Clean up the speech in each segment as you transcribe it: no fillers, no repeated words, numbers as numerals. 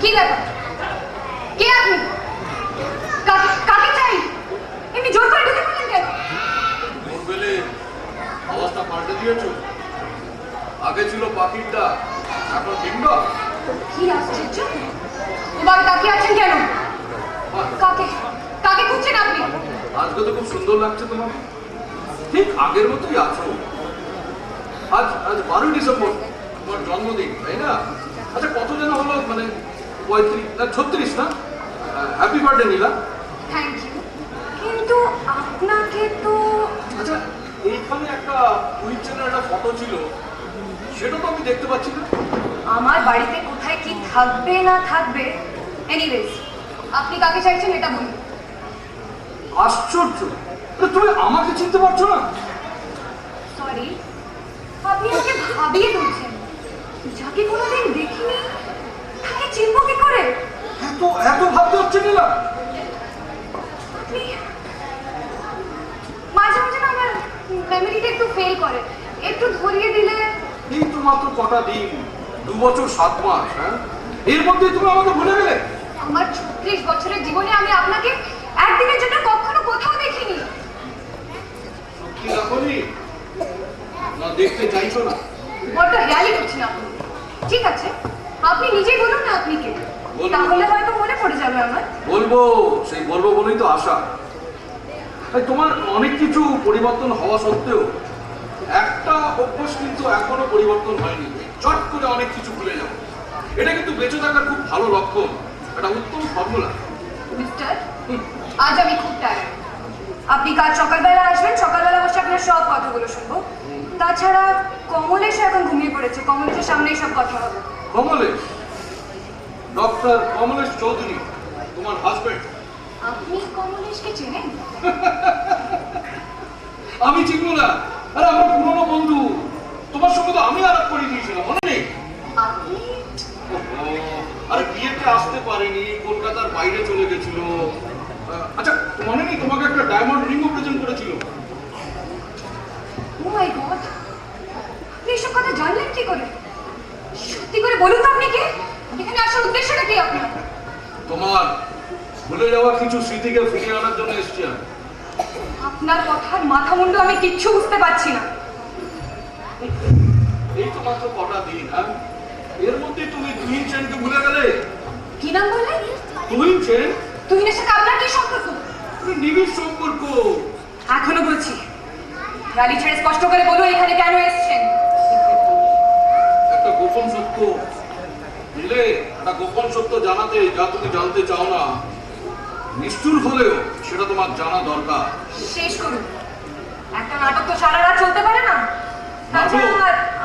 কি ব্যাপার? কে আপনি? কাকে চাই? এমনি জোর করে ঢুকে পড়লেন কেন? ভোর বেলে অবস্থা পাল্টে দিয়েছো। আগে ছিল পাখির ডাক, এখন ডিমডা। কি আশ্চর্য! ওভাবে তাকিয়ে আছেন কেন? কাকে খুঁজছেন আপনি? আজকে তো খুব সুন্দর লাগছে তোমাকে, ঠিক আগের মতোই আছো। আজ 12ই ডিসেম্বর, তোমার জন্মদিন, তাই না? আচ্ছা, কত যেন হলো, মানে 35 না 36 না? Happy birthday Nila. Thank you, কিন্তু আপনাকে তো... আচ্ছা, এইখানে একটা কুইন্সের একটা ফটো ছিল, সেটা তো আমি দেখতে পাচ্ছি না। আমার বাড়িতে কোথায় কি থাকবে না থাকবে, এনিওয়েজ আপনি কাকে চাইছেন এটা বলুন। আশ্চর্য, তুমি আমাকে চিনতে পারছো না? সরি, আপনি আমাকে ভাবিয়ে তুলছেন। যাকে কোনোদিন দেখিনি তাকে চিনবো কি করে? এত এত ভাবতে হচ্ছে নীলা। আপনি মাঝে মাঝে না আমার মেমোরিটা একটু ফেল করে, একটু ধরিয়ে দিলে। এই তো মাত্র কটা দিন, 2 বছর 7 মাস, হ্যাঁ? এর মধ্যে তুমি আমাকে ভুলে গেলে? আমার 36 বছরের জীবনে আমি আপনাকে একদিনের জন্য কখনো কোথাও দেখিনি। সত্যি দেখোনি না? দেখতে চাইছো না? বড্ড হেয়ালি করছেন আপনি। ঠিক আছে, আপনি নিজেই বলুন না আপনি কে, বলবো। তাহলে হয়তো মনে পড়ে যাবে আমার। বলবো, সেই বলবো বলেই তো আশা। তাই তোমার অনেক কিছু পরিবর্তন হওয়া সত্ত্বেও একটা অভ্যাস কিন্তু এখনো পরিবর্তন হয়নি। চট করে অনেক কিছু ভুলে যাও। এটা কিন্তু বেঁচে থাকার খুব ভালো লক্ষণ, একটা উত্তম ফর্মুলা। মিস্টার, আজ আমি খুব টায়ার্ড। আপনি কাল সকালবেলা আসবেন, সকালবেলা বসে আপনার সব কথাগুলো শুনবো। তাছাড়া কমলেশ এখন ঘুমিয়ে পড়েছে, কমলেশের সামনেই সব কথা হবে। কমলেশ? ডক্টর কমলেশ চৌধুরী, তোমার হাজবেন্ড? আপনি কমলেশকে চেনেন? আমি চিনবো না? আরে আমার পুরনো বন্ধু, তোমার সঙ্গে তো আমি আলাপ করে দিয়েছিলাম, মনে নেই? আপনি? আরে বিয়েতে আসতে পারেনি, কলকাতার বাইরে চলে গেছিল। আচ্ছা, মনে নেই তোমাকে একটা ডায়মন্ড রিংও প্রেজেন্ট করেছিল? ও মাই গড, আপনি এসব কথা জানলেন কি করে? সত্যি করে বলুন তো আপনি কে? এখানে আসার উদ্দেশ্যটা কি আপনার? তোমার ভুলে যাওয়া কিছু স্মৃতিকে ফিরিয়ে আনার জন্য এসেছি আমি। আপনার কথার মাথা মুন্ডু আমি কিচ্ছু বুঝতে পারছি না। এই তো মাত্র কটা দিন, হ্যাঁ? এর মধ্যে তুমি তুহিন সেনকে ভুলে গেলে? কি নাম বললেন? তুহিন সেন? তুহিনের সাথে আপনার কি সম্পর্ক? নিবিড় সম্পর্ক। এখনো বলছি, গালি ছেড়ে স্পষ্ট করে বলুন এখানে কেন এসেছেন। একটা গোপন সত্য বুঝলে, একটা গোপন সত্য জানাতে, যা তুমি জানতে চাও না। নিষ্ঠুর হলেও সেটা তোমার জানা দরকার। শেষ করুন, একটা নাটক তো সারা রাত চলতে পারে না। তাছাড়া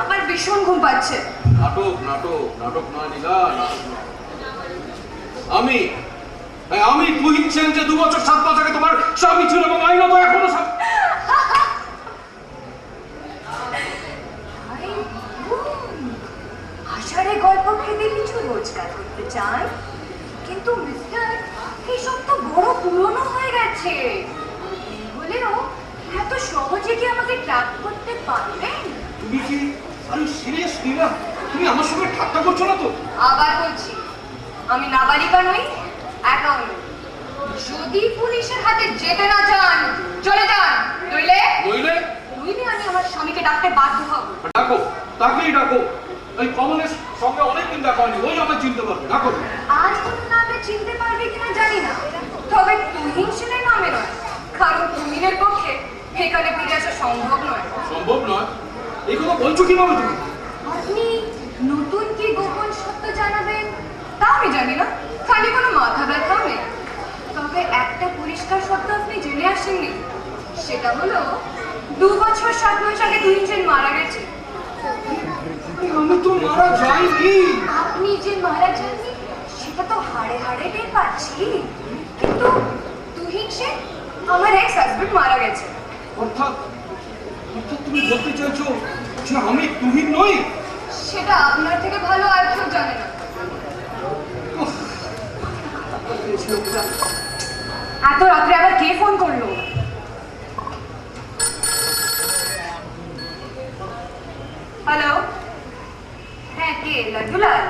আমার ভীষণ ঘুম পাচ্ছে। নাটক নাটক নাটক না নীলা, নাটক না। আমি তুহিন সেন, যে 2 বছর 7 মাস আগে তোমার স্বামী ছিল এবং আইনত এখনো আষাঢ়ে গল্প খেতে কিছু রোজগার করতে চান, কিন্তু মিস্টার এইসব তো বড় পুরনো হয়ে গেছে। বলেও এত সহজে কি আমাকে ট্র্যাপ করতে পারবেন? তুমি কি আরে সিরিয়াস নীলা? তুমি আমার সঙ্গে ঠাট্টা করছো না তো? আবার বলছি, আমি নাবালিকা নই, একাও নই। যদি পুলিশের হাতে যেতে না চান চলে যান, নইলে নইলে নইলে আমি আমার স্বামীকে ডাকতে বাধ্য হব। ডাকো, তাকেই ডাকো। এই কমলের সঙ্গে অনেকদিন দেখা হয়নি, ওই আমায় চিনতে পারবে। ডাকো। আজ কোন নামে চিনতে পারবে কিনা জানি না, তবে তুহিন সেনের নামে নয়, কারণ তুহিনের পক্ষে এখানে ফিরে আসা সম্ভব নয়। সম্ভব নয়? এই কথা বলছো কিভাবে তুমি? আপনি নতুন কি গোপন সত্য জানাবেন তা আমি জানি না, খালি কোনো মাথা ব্যথাও নেই। তবে একটা পরিষ্কার সত্য আপনি জেনে আসেননি, সেটা হলো 2 বছর 7 মাস আগে তুহিন সেন মারা গেছে। আমি তো মারা যাইনি। আপনি যে মারা যাননি সেটা তো হাড়ে হাড়ে টের পাচ্ছি, কিন্তু তুহিন সেন আমার এক্স হাজবেন্ড মারা গেছে। অর্থাৎ অর্থাৎ তুমি বলতে চাইছো যে আমি তুহিন নই? সেটা আপনার থেকে ভালো আর কেউ জানে না। এত রাত্রে আবার কে ফোন করলো? হ্যালো, হ্যাঁ কে? লাড্ডুলাল?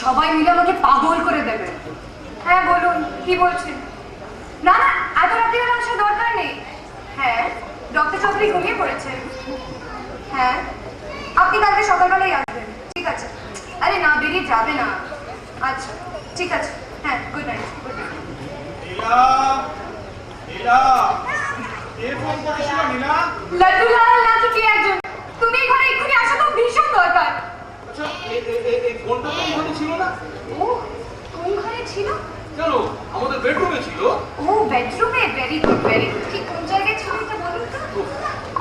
সবাই মিলে আমাকে পাগল করে দেবে। হ্যাঁ বলুন, কি বলছেন? না না, এত রাত্রিবেলা আসার দরকার নেই। হ্যাঁ, ডক্টর চৌধুরী ঘুমিয়ে পড়েছেন। হ্যাঁ, আপনি কালকে সকালবেলাই আসবেন। ঠিক আছে। আরে না, বেরিয়ে যাবে না। আচ্ছা ঠিক আছে, হ্যাঁ, good night. Good night. Nila, Nila, কে ফোন করেছিল নীলা? লাড্ডুলাল নাকি কে একজন। তুমি এই ঘরে এক্ষুনি আসা তো ভীষণ দরকার। আচ্ছা, এই ফোনটা তো ওখানে ছিল না? ও, কোন ঘরে ছিল? কেন, আমাদের বেডরুমে ছিল। ও, বেডরুমে। Very good, very good. ঠিক কোন জায়গায় ছিল এটা বলুন তো।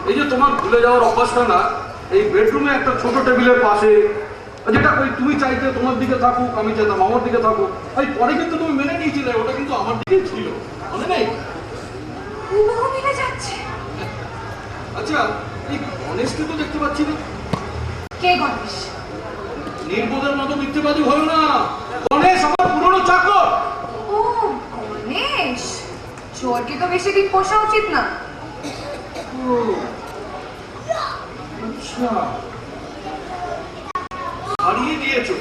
এই যে তোমার ভুলে যাওয়ার অভ্যাসটা না, এই বেডরুমে একটা ছোট টেবিলের পাশে, যেটা ওই তুমি চাইতে তোমার দিকে থাকুক, আমি চাইতাম আমার দিকে থাকুক। এই পরে কিন্তু তুমি মেনে নিয়েছিলে ওটা কিন্তু আমার দিকেই ছিল, মনে নেই? হুবহু মিলে যাচ্ছে। আচ্ছা, এই গণেশকে তো দেখতে পাচ্ছি না। কে গণেশ? নির্বোধের মতো মিথ্যেবাদী হলো না। গণেশ আমার পুরনো চাকর। ও, গণেশ। চোরকে তো বেশি দিন পোষা উচিত না। ও, আচ্ছা, হারিয়ে দিয়েছো।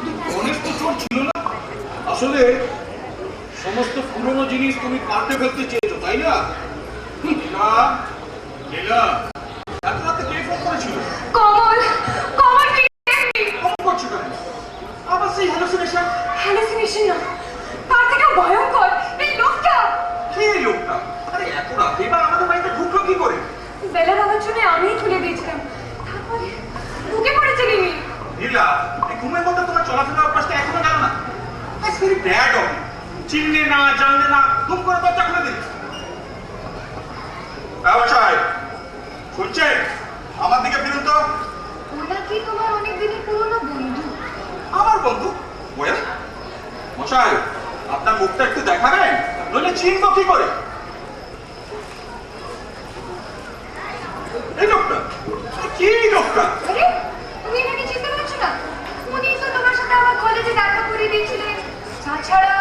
কিন্তু গণেশ তো চোর ছিল না। আসলে সমস্ত পুরনো জিনিস তুমি পাল্টে ফেলতে চেয়েছো, তাই না? লীলা, লীলা, এত রাতে কে ফোন করেছিল? কমল। কমল কি? ফোন করছো কেন? আবার সেই হ্যালুসিনেশন? হ্যালুসিনেশন না, তার থেকে ভয়ঙ্কর এই লোকটা। কে এই লোকটা? আরে এত রাতে এবার আমাদের বাড়িতে ঢুকলো কি করে? বেলা বাবার জন্য আমিই তুলে দিয়েছিলাম, তারপরে ঢুকে পড়েছে রিমি। নীলা, এই ঘুমের মধ্যে তোমার চলাফেরার অভ্যাসটা এখনো গেল না? That's very bad of you. চিনলে না, জানলে না, ধুম করে দরজা খুলে দিলে। মশাই, শুনছেন? আমার দিকে ফিরুন তো। ওনা কি তোমার অনেক দিনের পুরনো বন্ধু? আমার বন্ধু? ওয়েল, মশাই, আপনার মুখটা একটু দেখাবেন, নইলে চিনবো কি করে? এই লোকটা? কি লোকটা? আরে, তুমি এনাকে চিনতে পারছো না? উনি তো তোমার সাথে আমার কলেজে দেখা করিয়ে দিয়েছিলেন। তাছাড়া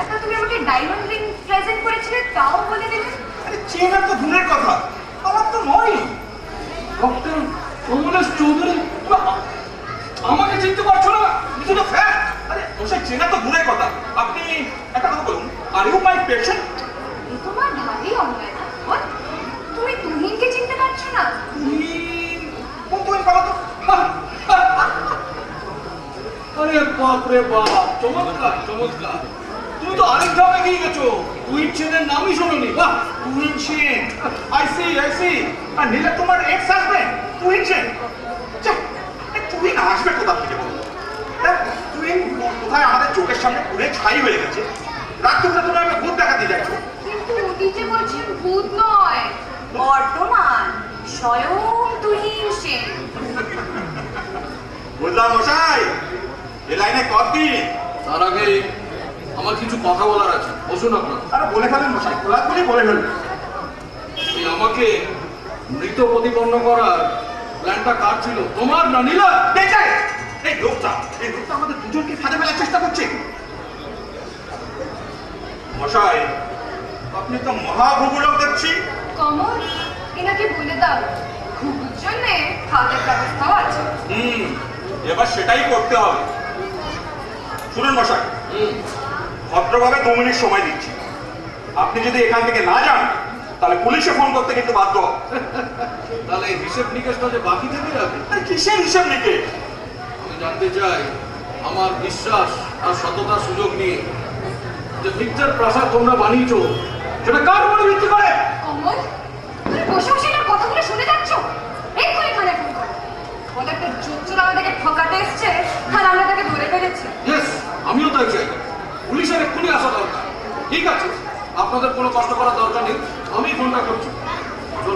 একটা তুমি আমাকে ডায়মন্ড রিং প্রেজেন্ট করেছিলে, তাও বলে দিলেন। আরে চেনা তো দূরের কথা, আমার তো নয়। ডক্টর কমলেশ চৌধুরী, আমাকে চিনতে পারছো না? কিছু তো ফ্যাক্ট। আরে মশাই, চেনা তো দূরের কথা। আপনি একটা কথা বলুন, আর ইউ মাই পেশেন্ট? এ তোমার ভারী অন্যায় না? বল, তুমি তুহিনকে চিনতে পারছো না? তুহিন? কোন তুহিন বলো তো? আরে বাপ রে বাপ, চমৎকার চমৎকার। তুমি তো আরেক ধাপে গিয়ে গেছো। তুহিন সেনের নামই শোনোনি। বাহ, তুহিন সেন, আই সি। আর নীলা তোমার এক্স হাজবেন্ড তুহিন সেন? তুহিন আসবে কোথা থেকে বলো? তুহিন কোথায় আমাদের চোখের সামনে পুরে ছাই হয়ে গেছে। রাত্রিবেলা তুমি আমাকে ভূত দেখাতে যাচ্ছ। কিন্তু উনি যে বলছেন ভূত নয়, বর্তমান স্বয়ং তুহিন সেন। বুঝলাম মশাই, এ লাইনে কতদিন? তার আগে আমার কিছু কথা বলার আছে, বসুন আপনার। আরে বলে ফেলেন মশাই, খোলাখুলি বলে ফেলুন। আমাকে মৃত প্রতিপন্ন করার প্ল্যানটা কার ছিল, তোমার না নীলা? এই লোকটা আমাদের দুজনকে ফাঁদে ফেলার চেষ্টা করছে। মশাই, আপনি তো মহাভূগোলক দেখছি। কমল, এনাকে বলে দাও ঘুঘুর জন্যে খাওয়ার ব্যবস্থাও আছে। এবার সেটাই করতে হবে। শুনুন মশাই, ভদ্রভাবে 2 মিনিট সময় দিচ্ছি। আপনি যদি এখান থেকে না যান, তাহলে পুলিশে ফোন করতে কিন্তু বাধ্য হবে। তাহলে হিসেব নিকেশটা যে বাকি থেকে যাবে। কিসের হিসেব নিকেশ? আমি জানতে চাই, আমার বিশ্বাস আর সততার সুযোগ নিয়ে যে মিথ্যার প্রাসাদ তোমরা বানিয়েছো, সেটা কার উপরে ভিত্তি করে? কমল, তুমি বসে বসে এনার কথাগুলো শুনে যাচ্ছ? এক্ষুনি থানায় ফোন করো। বলে একটা চোর আমাদেরকে ঠকাতে এসছে, আর আমরা তাকে ধরে ফেলেছি। ইয়েস, আমিও তাই চাই। পুলিশের এক্ষুনি আসা দরকার। ঠিক আছে, আপনাদের কোনো কষ্ট করার দরকার নেই, আমি ফোনটা করছি।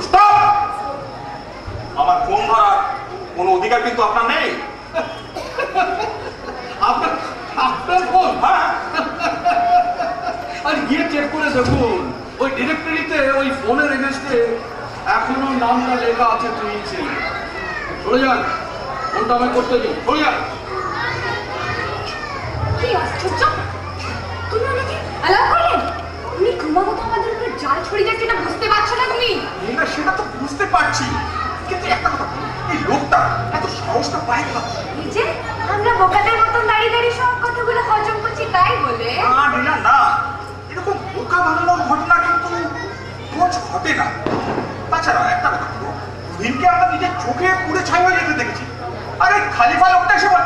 স্টপ! আমার ফোন ধরার কোনো অধিকার কিন্তু আপনার নেই। আপনার ফোন? হ্যাঁ। আর গিয়ে চেক করে দেখুন, ওই ডিরেক্টরিতে ওই ফোনের এগেন্স্টে এখনো নামটা লেখা আছে তুহিন সেন। চলে যান, ফোনটা আমি করতে দিন। চলে যান। কি আশ্চর্য! তুমি ওনাকে অ্যালাউ করলেন? উনি ক্রমাগত আমাদের উপর জাল ছড়িয়ে যাচ্ছে, না বুঝতে পারছো না তুমি? না, সেটা তো বুঝতে পারছি, কিন্তু একটা কথা, এই লোকটা এত সাহসটা পায় কোথা থেকে? এই যে আমরা বোকাদের মতন চোখে পুড়ে ছাই হয়ে যেতে দেখেছি। আরে খালিফা লোকটা এসে বল,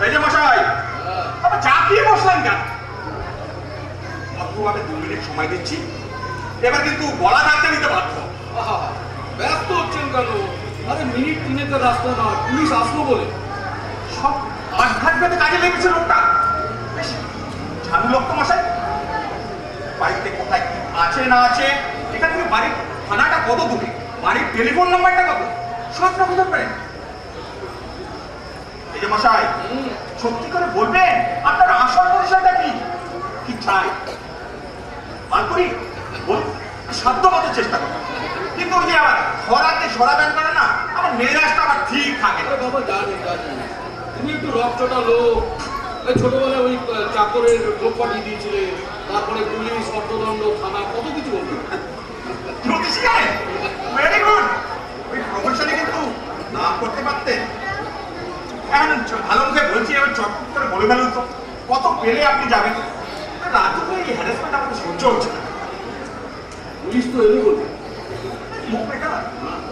এই যে মশাই, আবার চা খেয়ে বসলেন কেন? মাত্র 2 মিনিট সময় দিচ্ছি, এবার কিন্তু গলা ধাক্কা নিতে বাধ্য। আহা, ব্যস্ত হচ্ছেন কেন? আরে মিনিট 3-এর রাস্তা না, পুলিশ আসলো বলে। সব আঘাত পেতে কাজে লেগেছে লোকটা। বেশ ঝানু লোক তো মশাই। বাড়িতে কোথায় কি আছে না আছে, এখান থেকে বাড়ির থানাটা কত দূরে, বাড়ির টেলিফোন নাম্বারটা কত, সব রকম পারেন। এই যে মশাই, সত্যি করে বলবেন আপনার আসল পরিচয়টা কি, কি চাই বার করি বলুন, সাধ্য মতো চেষ্টা করবেন। কিন্তু ওই যে আবার খরাতে সরাবেন করে না, আমার মেজাজটা আবার ঠিক থাকে। আরে বাবা জানি, তুমি একটু রক্তটা লোক। এই ছোটবেলায় ওই চাকরের লোক পাঠিয়ে দিয়েছিলে, তারপরে পুলিশ, অর্থদণ্ড, থানা, কত কিছু বলতো। জ্যোতিষী গায়ে ভেরি গুড, ওই প্রফেশনে কিন্তু নাম করতে পারতেন। এখন ভালো মুখে বলছি, এবার চটপট করে বলে ফেলুন তো, কত পেলে আপনি যাবেন? রাত করে এই হ্যারাসমেন্ট আমাদের সহ্য হচ্ছে না। পুলিশ তো এলো বলবে। মুখ বেকার,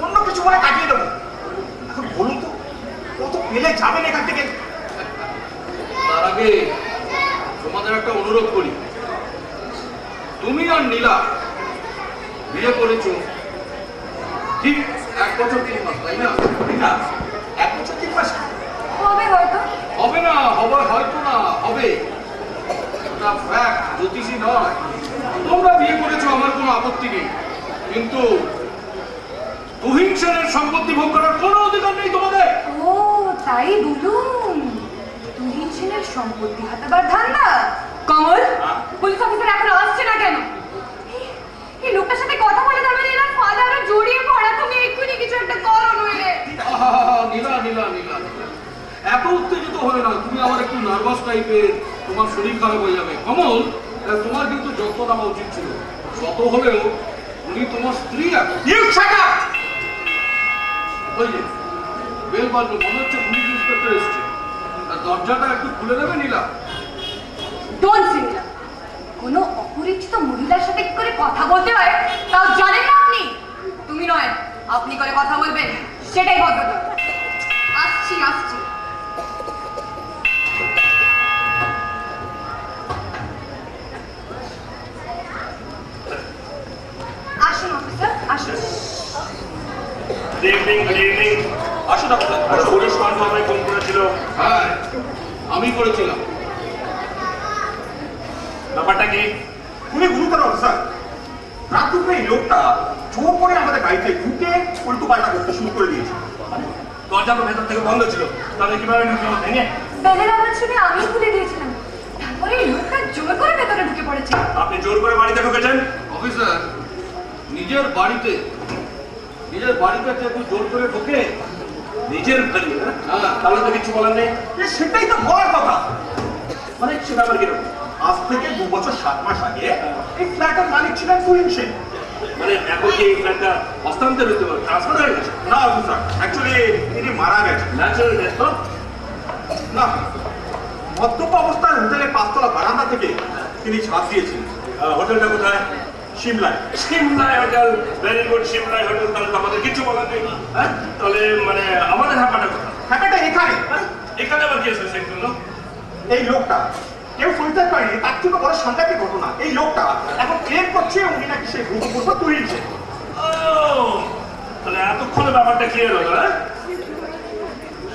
অন্য কিছু মানে কাটিয়ে দেবো। এখন বলুন তো, কত পেলে যাবেন এখান থেকে? তার আগে তোমাদের একটা অনুরোধ করি, তুমি আর নীলা বিয়ে করেছো ঠিক 1 বছর 3 মাস, তাই না? না, 1 বছর 3 মাস হবে হয়তো। হবে না, হবে হয়তো না, হবে। ওটা ফ্যাক্ট, জ্যোতিষী নয়। তোমরা বিয়ে করেছো, আমার কোনো আপত্তি নেই, কিন্তু তুহিন সেনের সম্পত্তি ভোগ করার কোনো অধিকার নেই তোমাদের। ও তাই বলুন, তুহিন সেনের সম্পত্তি হাতাবার ধান্দা। কমল, পুলিশ অফিসার এখন আসছে না কেন? এই লোকটার সাথে কথা বলে তবে এনার ফাদারও জড়িয়ে পড়া। তুমি এক্ষুনি কিছু একটা করো নইলে। নীলা নীলা নীলা, এত উত্তেজিত হয়ে না, তুমি আমার একটু নার্ভাস টাইপের, তোমার শরীর খারাপ হয়ে যাবে। কমল, তোমার কিন্তু যত্ন নেওয়া উচিত ছিল। শত হলেও উনি তোমার স্ত্রী। You shut up. ওই যে বেল বাজলো, মনে হচ্ছে পুলিশ ইন্সপেক্টর এসছে। দরজাটা একটু খুলে দেবে নীলা? ডোন্ট সিঙ্গলা। কোনো অপরিচিত মহিলার সাথে কি করে কথা বলতে হয় তাও জানেন না আপনি? তুমি নয়, আপনি করে কথা বলবেন, সেটাই ভদ্রতা। আসছি। আসুন অফিসার, আসুন। Good evening. আসুন আপনার পুলিশ কনফার্মে ফোন করেছিল, হ্যাঁ, আমি করেছিলাম। ব্যাপারটা কি? খুবই গুরুতর অবস্থা। রাত দুপুরে এই লোকটা জোর করে আমাদের বাড়িতে ঢুকে উল্টো পাল্টা করতে শুরু করে দিয়েছে। দরজা তো ভেতর থেকে বন্ধ ছিল, তাহলে কিভাবে ঢুকলো? ভেঙে? বেলের আওয়াজ শুনে আমি খুলে দিয়েছিলাম, তারপরে এই লোকটা জোর করে ভেতরে ঢুকে পড়েছে। আপনি জোর করে বাড়িতে ঢুকেছেন? অফিসার, নিজের বাড়িতে কেউ জোর করে ঢোকে? নিজের বাড়ি? হ্যাঁ। তাহলে তো কিছু বলার নেই। সেটাই তো বলার কথা। মানে সেটা আবার কিরকম? আজ থেকে 2 বছর 7 মাস আগে এই ফ্ল্যাটের মালিক ছিলেন তুহিন সেন। মানে এখন কি এই ফ্ল্যাটটা হস্তান্তর হতে পারে, ট্রান্সফার হয়ে গেছে? না অফিসার, অ্যাকচুয়ালি তিনি মারা গেছেন। ন্যাচারাল ডেথ তো? না, মদ্যপ অবস্থায় হোটেলের 5 তলা বারান্দা থেকে তিনি ঝাঁপ দিয়েছিলেন। হোটেলটা কোথায়? সিমলায়। সিমলায় হোটেল, ভেরি গুড। সিমলায় হোটেল, তাহলে তো আমাদের কিছু বলার নেই। হ্যাঁ, তাহলে মানে আমাদের হাঁপাটা কোথায়? হ্যাঁ, এখানে। হ্যাঁ? এখানে আবার কি আছে সেই জন্য? এই লোকটা কেউ সইতে পারেনি, তার থেকে বড় সাংঘাতিক ঘটনা। এই লোকটা এখন ক্লেম করছে উনি নাকি সেই ভূতপূর্ব তুহিন সেন। ও, তাহলে এতক্ষণে ব্যাপারটা ক্লিয়ার হলো। হ্যাঁ,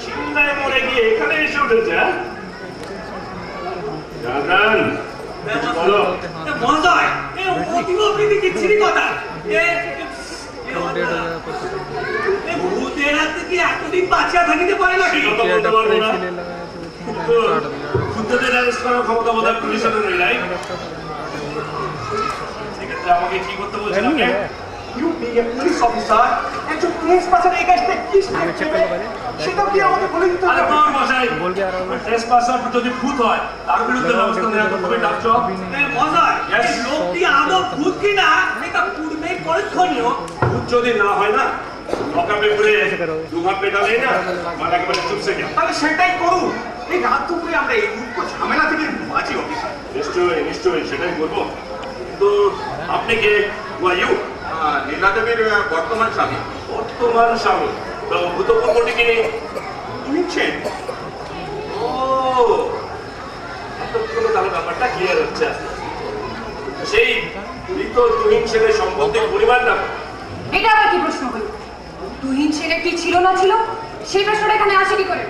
সিমলায় মরে গিয়ে এখানে এসে উঠেছে। হ্যাঁ, জানান বলো। মহাশয়, অতীব বিচিত্র কথা। ভূতের হাত থেকে এতদিন বাঁচিয়া থাকিতে পারে নাকি? সেটা তো বলতে পারবো না। তো ভূতদের অ্যারেস্ট করার ক্ষমতা বোধহয় পুলিশের নেই, রাইট? সেক্ষেত্রে আমাকে কি করতে বলছেন আপনি? You being a police officer, একজন পুলিশ পাসার এই কাজটা কি নেবে সেটা কি আমাকে বলে দিতে আরে হবে? বাবা মশাই, ট্রেসপাসার যদি ভূত হয় তার বিরুদ্ধে ব্যবস্থা নেওয়া তো খুবই টাফ জব। মহাশয়, এই লোকটি আদৌ ভূত কিনা এটা পূর্বেই পরীক্ষণীয়। ভূত যদি না হয় না, লকাপে ঘুরে 2 হাত পেটালেই না মানে একেবারে চুপসে গেল। তাহলে সেটাই করুন। এই রাত দুপুরে আমরা এই উৎকো ঝামেলা থেকে বাঁচি অফিসার। নিশ্চয়ই সেটাই বলবো। কিন্তু আপনি কে? Who are you? লীলা দেবীর বর্তমান স্বামী বর্তমান স্বামী তো ভূতপূর্বটি কিনে তুহিন সেন। ও এতক্ষণে তাহলে ব্যাপারটা ক্লিয়ার হচ্ছে আস্তে আস্তে। সেই মৃত তুহিন সেনের সম্পত্তির পরিমাণটা এটা আবার কি প্রশ্ন হলো? তুহিন সেনের কি ছিল না ছিল সেই প্রশ্নটা এখানে আসে কি করে?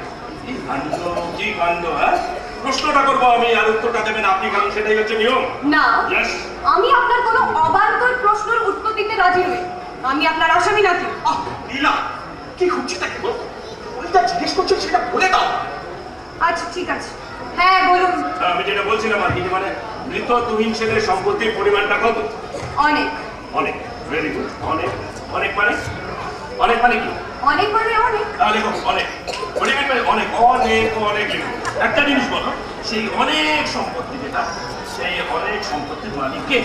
কি কাণ্ড, হ্যাঁ? প্রশ্নটা করবো আমি আর উত্তরটা দেবেন আপনি, কারণ সেটাই হচ্ছে নিয়ম। না, Yes. আমি আপনার কোনো অবান্তর প্রশ্নের উত্তর দিতে রাজি নই। আমি আপনার আসামি নাকি? লীলা কি খুঁজছি তাকে বল, ওইটা জিজ্ঞেস করছেন সেটা বলে দাও। আচ্ছা ঠিক আছে, হ্যাঁ বলুন। আমি যেটা বলছিলাম আর কি, যে মানে মৃত তুহিন সেনের সম্পত্তির পরিমাণটা কত? অনেক। অনেক, ভেরি গুড। অনেক অনেক মানে অনেক মানে কি? অনেক মানে অনেক। তাহলে লিখো অনেক, পরিমাণ মানে অনেক অনেক অনেক লিখো। একটা জিনিস বলো, সেই অনেক সম্পত্তি যেটা, সেই অনেক সম্পত্তির মালিক কে?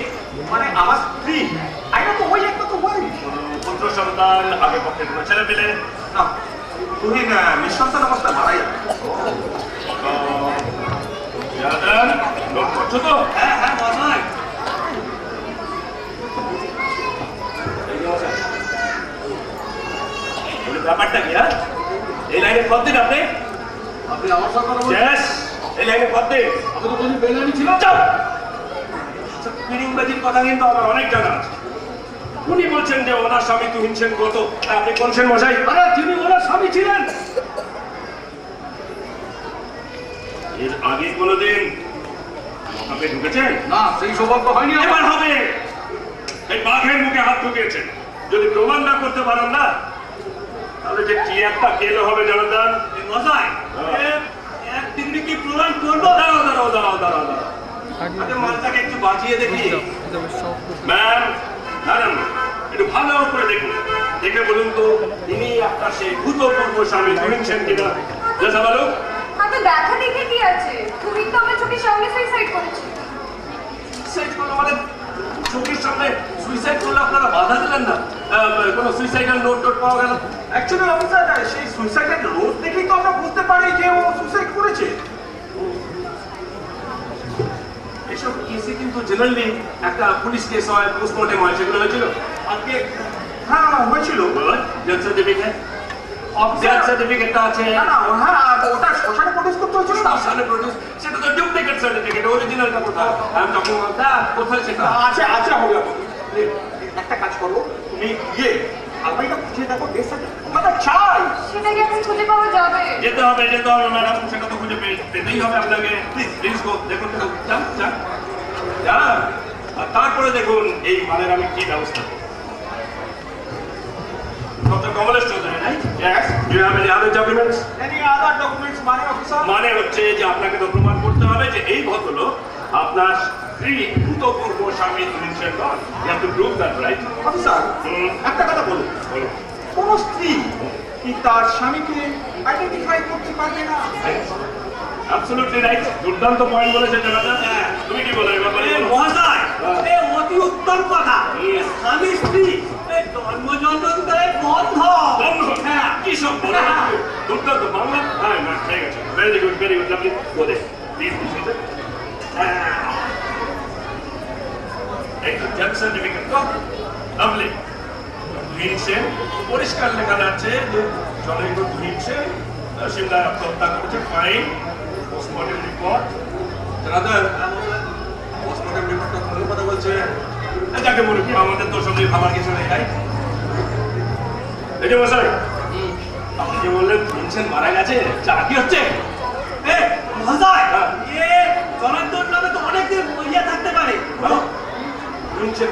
মানে আমার স্ত্রী, আইনা তো ওই একটা তো ওই পুত্র সন্তান, আগে পক্ষে কোনো ছেলে পেলে? না, তুহিন নিঃসন্তান অবস্থা মারা যাবে। নোট করছো তো? হ্যাঁ হ্যাঁ মশাই। ব্যাপারটা কি, হ্যাঁ? এই লাইনে পদ দিন আপনি? আপনি আমার সাথে কথা বলছেন? Yes, এই লাইনে পদ দিন। আমি তো বলি বেলানি ছিল। চাপ! আচ্ছা, পিরিংবাজির কথা কিন্তু আমার অনেক জানা আছে। উনি বলছেন যে ওনার স্বামী তুহিন সেন কত, আপনি কোন সেন মশাই? আরে তিনি ওনার স্বামী ছিলেন। এর আগে কোনোদিন আপনি ঢুকেছেন? না, সেই সৌভাগ্য হয়নি আমার। এবার হবে। এই বাঘের মুখে হাত ঢুকিয়েছেন, যদি প্রমাণ না করতে পারেন না, তাহলে যে কি একটা কেলো হবে জনদান। মশাই এক ডিগ্রি কি প্রমাণ করবো? দাঁড়াও দাঁড়াও দাঁড়াও দাঁড়াও দাঁড়াও, আগে মালটাকে একটু বাঁচিয়ে দেখি। ম্যাম, ম্যাডাম, একটু ভালো করে দেখুন, দেখে বলুন তো ইনি আপনার সেই ভূতপূর্ব স্বামী তুহিন সেন কিনা। জাসা বলো। তো দেখা দেখে কি আছে? তুহিন তো আমার চোখের সামনে সুইসাইড করেছে। সুইসাইড করলো মানে চোখের সামনে সুইসাইড করলে আপনারা বাধা দিলেন না? কোনো সুইসাইডাল নোট টোট পাওয়া গেল? অ্যাকচুয়ালি অফিসার সেই সুইসাইডের রোড দেখেই তো আমরা বুঝতে পারি যে ও সুইসাইড করেছে। এসব কেসে কিন্তু জেনারেলি একটা পুলিশ কেস হয়, পোস্টমর্টেম হয়, সেগুলো হয়েছিল? আজকে হ্যাঁ হয়েছিল। ডেথ সার্টিফিকেট, অফিসার ডেথ সার্টিফিকেটটা আছে। না না হ্যাঁ ওটা শ্মশানে প্রডিউস করতে হয়েছিল না? শ্মশানে প্রডিউস, সেটা তো ডুপ্লিকেট সার্টিফিকেট, অরিজিনালটা কোথায়? আমি তখন কোথায় সেটা? আছে আছে হবে একটা কাজ করো, তুমি গিয়ে আলমারিটা খুঁজে দেখো, ডেথ সার্টিফিকেট চাই। সেটা কি এখন খুঁজে পাওয়া যাবে? যেতে হবে ম্যাডাম, সেটা তো খুঁজে পেতেই হবে আপনাকে। প্লিজ প্লিজ গো, দেখুন যান যান যান, আর তারপরে দেখুন এই মালের আমি কি ব্যবস্থা করব। Doctor Kamlesh Chowdhury, right? Yes. Do you have any other documents? Any other documents মানে অফিসার? মানে হচ্ছে যে আপনাকে তো প্রমাণ করতে হবে যে এই ভদ্রলোক আপনার স্ত্রী ভূতপূর্ব স্বামী তুহিন সেন নন। You have to prove that, right? Officer একটা কথা বলুন, বলো। কোন স্ত্রী কি তার স্বামীকে আইডেন্টিফাই করতে পারবে না? অ্যাবসলিউটলি রাইট, দুর্দান্ত পয়েন্ট বলেছেন জনাদা। তুমি কি বলো এই ব্যাপারে? মশাই অতি উত্তম কথা। স্বামী স্ত্রী জন্ম জন্মান্তরের বন্ধ। হ্যাঁ, কি সব বলে? দুর্দান্ত বাংলা। হ্যাঁ, না, ঠিক আছে। Very good, lovely. গো দে, প্লিজ প্লিজ। এই ডেথ সার্টিফিকেট তো লাভলি। তুহিন সেন, পরিষ্কার লেখা যাচ্ছে যে জনৈক তুহিন সেন সিমলায় আত্মহত্যা করেছে। ফাইন। পোস্টমর্টেম রিপোর্ট জানাতেন? পোস্টমর্টেম রিপোর্টটা কোন কথা বলছে? যাকে বলি কি, আমাদের তো সঙ্গে ভাবার কিছু নেই, তাই? এই যে মশাই, আপনি যে বললেন তুহিন সেন মারা গেছে, যা কি হচ্ছে? মশাই জনার্দন নামে তো অনেকদিন ইয়ে থাকতে পারে। তুহিন সেন,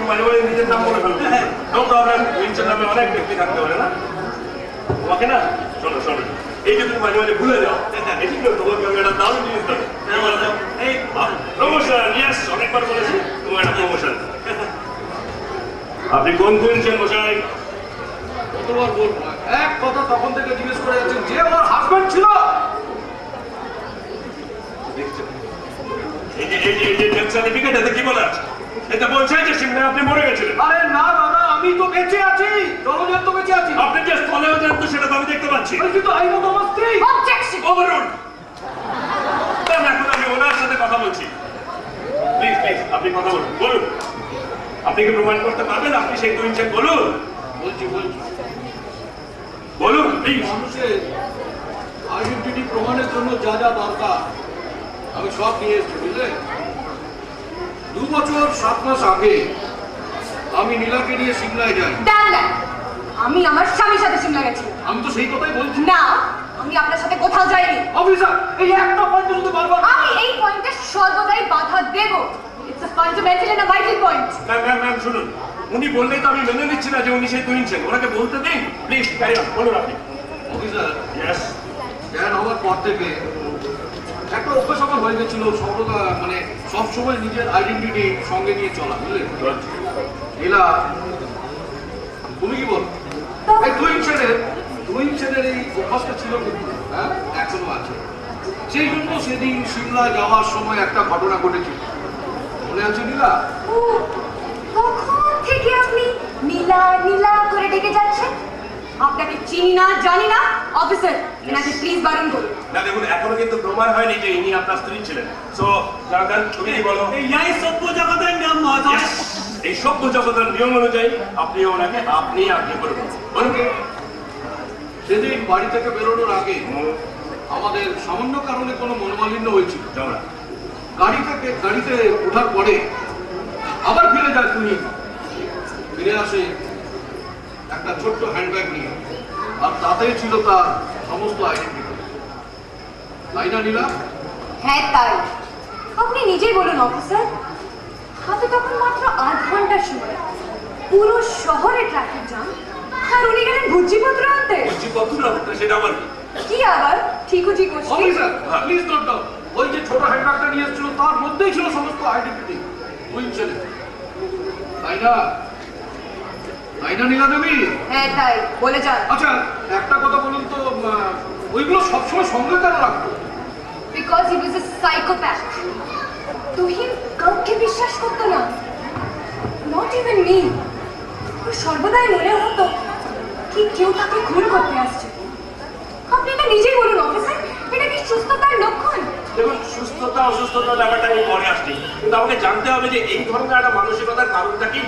মাঝে মাঝে নিজের নাম বলে ফেলবো। নো প্রবলেম, তুহিন সেন নামে অনেক ব্যক্তি থাকতে পারে না? তোমাকে না, শোনো শোনো, এই যে তুমি মাঝে মাঝে ভুলে যাও, এটি তো তোমাকে আমি একটা দারুণ জিনিস দেবো। এই প্রমোশন, ইয়েস, অনেকবার বলেছি তোমার একটা প্রমোশন। আপনি কোন তুহিন সেন মশাই? কতবার বলবো, এক কথা তখন থেকে জিজ্ঞেস করে যাচ্ছেন যে আমার হাজবেন্ড ছিল। এই যে ডেথ সার্টিফিকেট, এতে কি বলা আছে? এতে বলছে যে সিমলায় আপনি মরে গেছিলেন। আরে না দাদা, আমি তো বেঁচে আছি, জলজন্ত বেঁচে আছি। আপনি যে স্থলেও যান তো সেটা তো আমি দেখতে পাচ্ছি। আরে কিন্তু আইন তো আমার স্ত্রী। অবজেকশন। ওভাররুলড। এখন আমি ওনার সাথে কথা বলছি। প্লিজ প্লিজ আপনি কথা বলুন, বলুন। আপনি কি প্রমাণ করতে পারবেন আপনি সেই 2 ইঞ্চের? বলুন বলছি বলুন প্লিজ। মানুষের আইডেন্টিটি প্রমাণের জন্য যা যা দরকার আমি সব নিয়ে এসেছি, বুঝলেন? 2 বছর 7 মাস আগে আমি নীলাকে নিয়ে সিমলায় যাই। দেন আমি আমার স্বামীর সাথে সিমলা গেছি। আমি তো সেই কথাই বলছি। না, আমি আপনার সাথে কোথাও যাইনি। অফিসার, এই একটা পয়েন্ট শুধু বারবার আমি এই পয়েন্টে সর্বদাই বাধা দেব। It's a fundamental and a vital point. Ma'am শুনুন, উনি বললেই তো আমি মেনে নিচ্ছি না যে উনি সেই 2 ইঞ্চের। ওনাকে বলতে দিন প্লিজ। ক্যারি অন, বলুন আপনি। Officer, yes. জ্ঞান হওয়ার পর থেকে একটা অভ্যাস আমার হয়ে গেছিল সর্বদা, মানে সবসময় নিজের আইডেন্টিটি সঙ্গে নিয়ে চলা, বুঝলেন? নীলা, তুমি কি বল? এই 2 ইঞ্চের এই অভ্যাসটা ছিল কিন্তু, হ্যাঁ, এখনো আছে। সেই জন্য সেদিন সিমলা যাওয়ার সময় একটা ঘটনা ঘটেছিল, মনে আছে নীলা? ও, কখন থেকে আপনি নীলা নীলা করে ডেকে যাচ্ছেন? আপনাকে চিনি না, জানি না। অফিসার, এনাকে প্লিজ বারণ করুন। না দেখুন, এখনো কিন্তু প্রমাণ হয়নি যে ইনি আপনার স্ত্রী ছিলেন। সো জানান, তুমি কি বলো? এই সভ্য জগতের নিয়ম মহাশয়। এই সভ্য জগতের নিয়ম অনুযায়ী আপনি ওনাকে আপনি করবেন। বলুন। সেদিন বাড়ি থেকে বেরোনোর আগে আমাদের সামান্য কারণে কোনো মনোমালিন্য হয়েছিল। জমরা গাড়িতে ওঠার পরে আবার ফিরে যায়, তুমি ফিরে আসে একটা ছোট্ট হ্যান্ডব্যাগ নিয়ে, আর তাতেই ছিল তার সমস্ত আইডেন্টিটি। তাই না নীলা? হ্যাঁ তাই। আপনি নিজেই বলুন অফিসার, হাতে তখন মাত্র 8 ঘন্টার সময়। পুরো শহরে ট্রাফিক জ্যাম, আর উনি গেলেন ভুজিপত্র আনতে। বুঝিপত্র আনতে? সেটা আবার কি? কি আবার ঠিকুজি করছি? Officer, please note down. ওই যে ছোট হ্যান্ডব্যাগটা নিয়ে এসেছিল তার মধ্যেই ছিল সমস্ত আইডেন্টিটি। ওই ছেলে, তাই না? তাই না নীলা দেবী? হ্যাঁ তাই, বলে যান। আচ্ছা, একটা কথা বলুন তো, ওইগুলো সবসময় সঙ্গে কেন রাখতো? Because he was A psychopath. Tuhin কাউকে বিশ্বাস করতো না, নট ইভেন মি। সর্বদাই মনে হতো কি কেউ তাকে খুন করতে আসছে। আপনি এটা নিজেই বলুন অফিসার, এটা কি সুস্থতার লক্ষণ? দেখুন, সুস্থতা অসুস্থতার ব্যাপারটা আমি পরে আসছি, কিন্তু আমাকে জানতে হবে যে এই ধরনের একটা মানসিকতার কারণটা কি।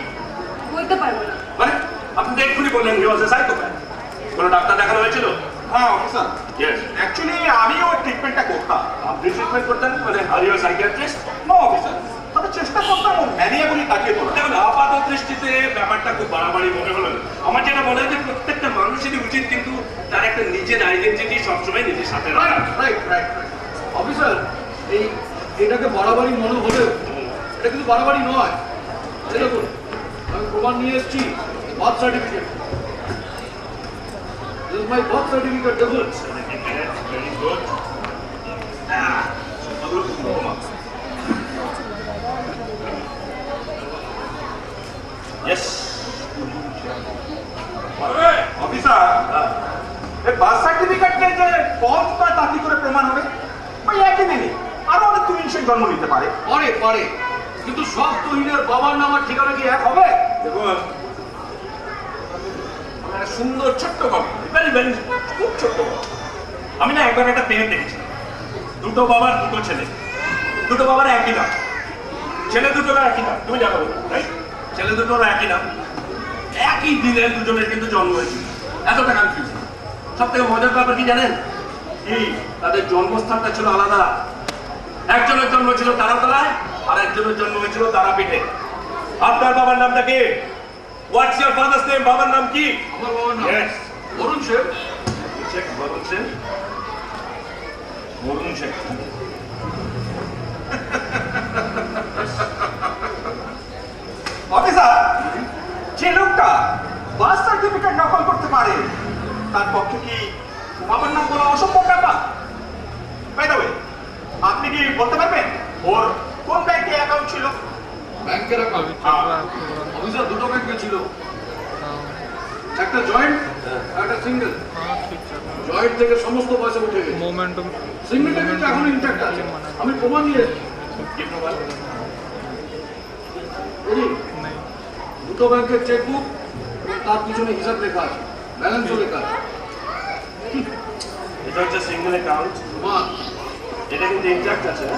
বলতে পারবো না। মানে আপনি তো এক্ষুনি বললেন হি ওয়াজ এ সাইকোপ্যাথ। কোনো ডাক্তার দেখানো হয়েছিল? হ্যাঁ অফিসার, ইয়েস। অ্যাকচুয়ালি আমিও ট্রিটমেন্টটা করতাম। আপনি ট্রিটমেন্ট করতেন? মানে are you psychiatrist? No officer, তবে চেষ্টা করতাম ও ম্যানিয়াবলি তাকিয়ে তোলা। দেখুন, আপাত দৃষ্টিতে ব্যাপারটা খুব বাড়াবাড়ি মনে হলো। আমার যেটা মনে হয় যে প্রত্যেকটা মানুষেরই উচিত কিন্তু তার একটা নিজের আইডেন্টিটি সবসময় নিজের সাথে রাখা। রাইট। অফিসার, এটাকে বাড়াবাড়ি মনে হলেও এটা কিন্তু বাড়াবাড়ি নয়। এই দেখুন, আমি প্রমাণ নিয়ে এসেছি, birth certificate. This is my birth certificate, দেখুন। Very good. Yes. অফিসার, এই বার্থ সার্টিফিকেটে যে ফলস বা তাকি করে প্রমাণ হবে, ওই একই দিনে আরো অনেক 2 ইঞ্চের জন্ম নিতে পারে। পারে, কিন্তু সব তুহিনের বাবার নাম আর ঠিকানা কি এক হবে? দেখুন, একটা সুন্দর ছোট্ট গল্প, ভেরি খুব ছোট্ট গল্প। আমি না একবার একটা পেন দেখেছি, দুটো বাবার দুটো ছেলে, দুটো বাবার একই নাম, ছেলে দুটোর একই নাম। তুমি জানো রাইট? ছেলে দুটোর একই নাম, একই দিনে দুজনের কিন্তু জন্ম হয়েছিল। এতটা কনফিউশন। সব থেকে মজার ব্যাপার কি জানেন? এই তাদের জন্মস্থানটা ছিল আলাদা। একজনের জন্ম ছিল তারাতলায়, আর একজনের জন্ম হয়েছিল তারাপীঠে। আপনার বাবার নামটা কি? What's your father's name? বাবার নাম কি? আমার বাবার নাম Yes. বরুণ শেখ। বরুণ সেন। বরুণ শেখ। অফিসার, যে লোকটা বার্থ সার্টিফিকেট নকল করতে পারে তার পক্ষে কি বাবার নাম বলা অসম্ভব ব্যাপার? বাই দ্য ওয়ে, আপনি কি বলতে পারবেন ওর কোন ব্যাংকে অ্যাকাউন্ট ছিল? ব্যাংকের অ্যাকাউন্ট? অফিসার, দুটো ব্যাংকে ছিল, একটা জয়েন্ট, একটা সিঙ্গেল। জয়েন্ট থেকে সমস্ত পয়সা উঠে গেছে, मोमेंटम সিঙ্গেলটা কিন্তু এখনো ইনট্যাক্ট আছে। আমি প্রমাণ নিয়ে এসেছি। কি প্রমাণ? বুঝলি, नहीं দুটো ব্যাংকের চেকবুক, তার পিছনে হিসাব লেখা আছে, ব্যালেন্সও লেখা আছে। এটা হচ্ছে সিঙ্গেল অ্যাকাউন্ট। প্রমাণ। এটা কিন্তু ইনট্যাক্ট আছে, না?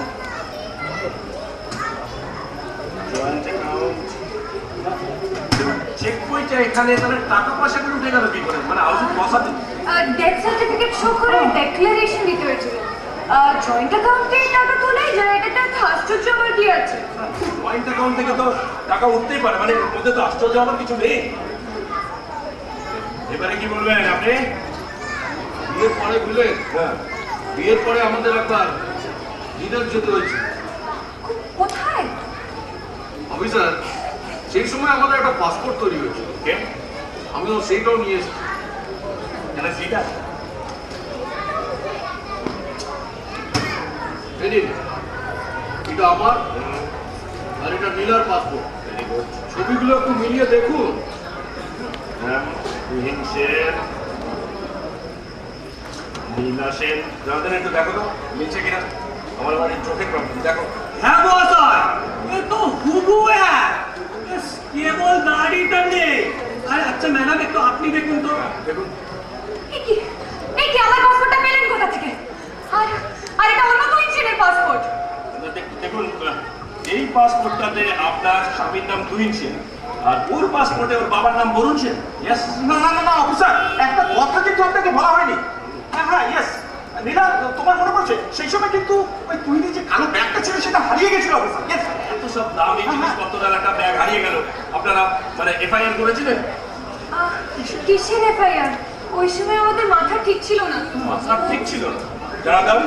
Joint account. চেক বইটা এখানে তাহলে টাকা পয়সা করে উঠে গেল কি করে? মানে হাউসে বসাতে ডেথ সার্টিফিকেট শো করে ডেক্লারেশন দিতে হয়েছিল। জয়েন্ট অ্যাকাউন্টে টাকা তোলে যায়, এটা একটা আশ্চর্য আবার কি আছে? জয়েন্ট অ্যাকাউন্ট থেকে তো টাকা উঠতেই পারে, মানে এর মধ্যে তো আশ্চর্য আমার কিছু নেই। এবারে কি বলবেন আপনি? বিয়ের পরে বুঝলেন, হ্যাঁ, বিয়ের পরে আমাদের একবার ডিনার যেতে হয়েছে। কোথায়? অফিসার, সেই সময় আমাদের একটা পাসপোর্ট তৈরি হয়েছিল, কে? আমিও সেইটাও নিয়ে এসেছি। কেন সেটা? এই নিন, এটা আমার আর এটা নীলার পাসপোর্ট। ছবিগুলো একটু মিলিয়ে দেখুন। হ্যাঁ, তুহিন সেন, নীলা সেন, জানাতেন একটু দেখো তো মিলছে কিনা। আমার বাড়ির চোখের প্রবলেম, দেখো। হ্যাঁ মহাশয়, এ তো হুবহু এক, কেবল দাড়িটা নেই। আরে আচ্ছা ম্যাডাম, একটু আপনি দেখুন তো। দেখুন, এই কি আমার পাসপোর্টটা পেলেন কোথা থেকে? আর আর এটা অন্য তুই ছেলের পাসপোর্ট। দেখুন, এই পাসপোর্টটাতে আপনার স্বামীর নাম তুহিন সেন, আর ওর পাসপোর্টে ওর বাবার নাম বরুণ সেন। ইয়েস। না না না না অফিসার, একটা কথা কিন্তু আপনাকে বলা হয়নি। হ্যাঁ হ্যাঁ ইয়েস, নীলা তোমার মনে পড়ছে সেই সময় কিন্তু ওই তুহিনের যে কালো ব্যাগটা ছিল সেটা হারিয়ে গেছিল অফিসার। ইয়েস, এত সব দামি জিনিসপত্র একটা ব্যাগ হারিয়ে গেল, আপনারা মানে এফআইআর করেছিলেন? কিসের এফআইআর? ওই সময় আমাদের মাথা ঠিক ছিল না। মাথা ঠিক ছিল না? জানাতাম,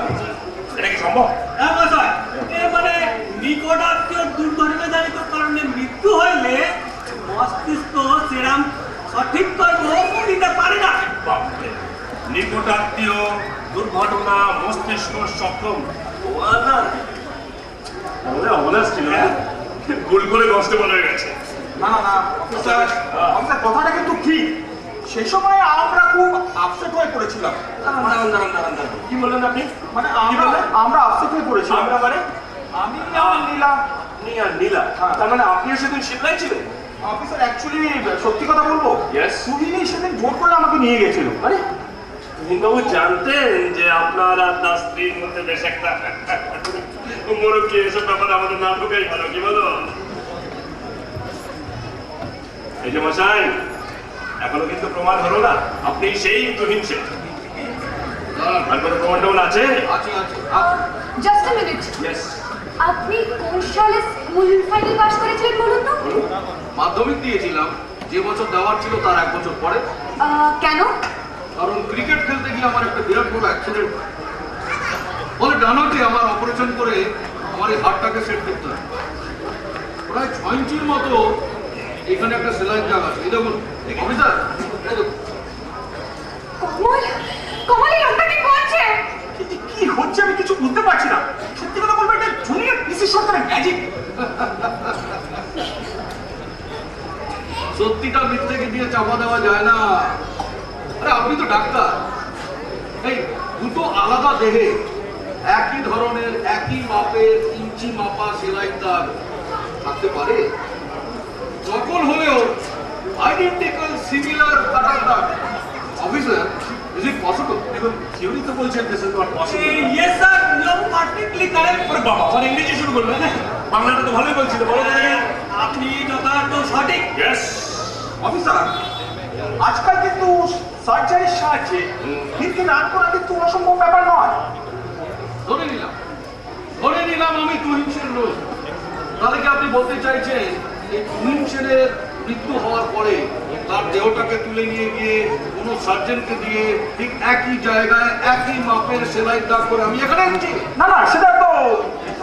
এটা কি সম্ভব? হ্যাঁ মহাশয়, এ মানে নিকট আত্মীয় দুর্ঘটনাজনিত কারণে মৃত্যু হইলে মস্তিষ্ক সেরাম সঠিক কর্ম করিতে পারে না। বাপরে, নিকটাত্মীয়, দুর্ঘটনা, মস্তিষ্ক সক্ষম, তোমার না আমাদের অবনাশ ছিল, হ্যাঁ? ভুল করে কনস্টেবল হয়ে গেছে। না না না অফিসার, অফিসার কথাটা কিন্তু ঠিক। সেই সময় আমরা খুব আপসেট হয়ে পড়েছিলাম। দাঁড়ান। কি বললেন আপনি? মানে কি আমরা বললেন? আমরা আপসেট হয়ে পড়েছিলাম। আমরা মানে? আমি আর নীলা। আপনি আর নীলা? হ্যাঁ। তার মানে আপনিও সেদিন শিমলায় ছিলেন? অফিসার অ্যাকচুয়ালি সত্যি কথা বলবো, Yes. তুহিনই সেদিন জোর করে আমাকে নিয়ে গেছিল। মানে তুহিনবাবু জানতেন যে আপনার আর তার স্ত্রীর মধ্যে বেশ একটা মোরকি, এসব ব্যাপারে আমাদের না ঢোকাই ভালো, কি বলো? এই যে মশাই, এখনো কিন্তু প্রমাণ হলো না আপনি সেই তুহিন সেন। আর কোনো প্রমাণ টমান আছে? আছে আছে। Just a minute. ইয়েস, আপনি কোন সালে স্কুল ফাইনাল পাস করেছিলেন বলুন তো? বলুন। মাধ্যমিক দিয়েছিলাম, যে বছর দেওয়ার ছিল তার 1 বছর পরে। কেন? কারণ ক্রিকেট খেলতে গিয়ে আমার একটা বিরাট বড় অ্যাক্সিডেন্ট, ফলে ডানাতে আমার অপারেশন করে আমার এই হাড়টাকে সেট করতে হয়। প্রায় 6 ইঞ্চির মতো এখানে একটা সেলাইন জায়গা আছে। এই দেখুন অফিসার, এই দেখুন। কমল, কমল এই লোকটা কি করছে? কি হচ্ছে আমি কিছু বুঝতে পারছি না। সত্যি কথা বলবো, এটা জুনিয়র পিসি সরকারের ম্যাজিক। সত্যিটা মিথ্যেকে দিয়ে চাপা দেওয়া যায় না। আরে আপনি তো ডাক্তার, এই দুটো আলাদা দেহে একই ধরনের একই মাপের ইঞ্চি মাপা সেলাই দাগ থাকতে পারে? সকল হলেও আইডেন্টিক্যাল সিমিলার কাটার দাগ। Officer, is it possible? দেখুন, থিওরি তো বলছেন this is not possible. Yes sir, you are perfectly correct. ওরে বাবা, আবার ইংরেজি শুরু করলেন? বাংলাটা তো ভালোই বলছিল, বলো তো দেখি। আপনি যথার্থ সঠিক। ইয়েস। অফিসার, আজকাল কিন্তু সার্জারির সাহায্যে কিন্তু রান করা কিন্তু অসম্ভব ব্যাপার নয়। ধরে নিলাম আমি তুহিন সেন নই। তাহলে কি আপনি বলতে চাইছেন এই তুহিন সেনের মৃত্যু হওয়ার পরে তার দেহটাকে তুলে নিয়ে গিয়ে কোনো সার্জনকে দিয়ে ঠিক একই জায়গায় একই মাপের সেলাই দাগ করে আমি এখানে এনেছি? না না, সেটা তো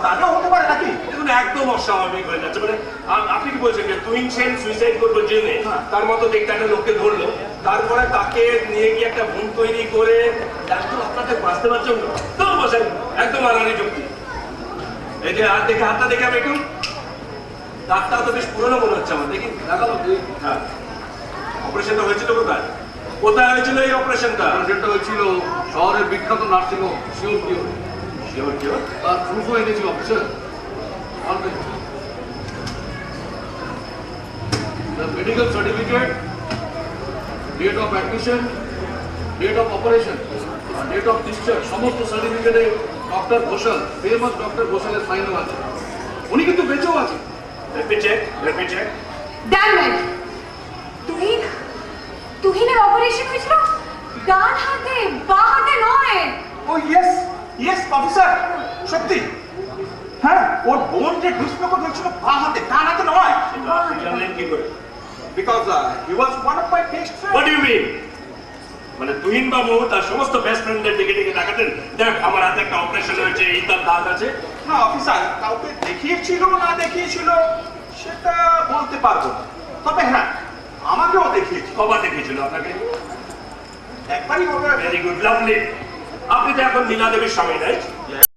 তাকেও হতে পারে নাকি? দেখুন, একদম অস্বাভাবিক হয়ে যাচ্ছে। মানে আপনি কি বলছেন যে তুহিন সেন সুইসাইড করবো জেনে তার মতো দেখতে একটা লোককে ধরলো, তারপরে তাকে নিয়ে গিয়ে একটা ভুল তৈরি করে ডাক্তার আপনাকে বাঁচতে পারছেন না? তো বসেন, একদম আনানি যুক্তি। এই যে হাতটা দেখে আমি একটু, দাগটা তো বেশ পুরনো মনে হচ্ছে আমার, দেখি। দেখালো তুই? হ্যাঁ। অপারেশনটা হয়েছিল কোথায়? কোথায় হয়েছিল এই অপারেশনটা? যেটা হয়েছিল শহরের বিখ্যাত nursing home sure cure. Sure sure. তার প্রুফও এনেছি officer. The medical certificate, date of admission, date of operation, date of discharge, সমস্ত সার্টিফিকেটে ডক্টর ঘোষাল, ফেমাস ডক্টর ঘোষালের সাইনও আছে। উনি কিন্তু বেঁচেও আছে। Let me check. Damn it! তুহিনের অপারেশন হয়েছিল ডান হাতে, বাঁ হাতে নয়। ও ইয়েস ইয়েস অফিসার, সত্যি। হ্যাঁ, ওর বোন যে দুষ্প্রকট হয়েছিল বাঁ হাতে, ডান হাতে নয়। সেটা আপনি জানলেন কি করে? Because he was one of my best what friend. Do you mean? মানে তুহিন বাবু তার সমস্ত বেস্ট ফ্রেন্ডদের ডেকে ডেকে দেখাতেন, দেখ আমার হাতে একটা অপারেশন হয়েছে, এই তার দাগ আছে। না অফিসার, কাউকে দেখিয়েছিল না দেখিয়েছিল সেটা বলতে পারবো না, তবে হ্যাঁ আমাকেও দেখিয়েছিল। কবার দেখিয়েছিল আপনাকে? একবারই হবে। Very good, lovely. আপনি তো এখন নীলা দেবীর স্বামী, নাই?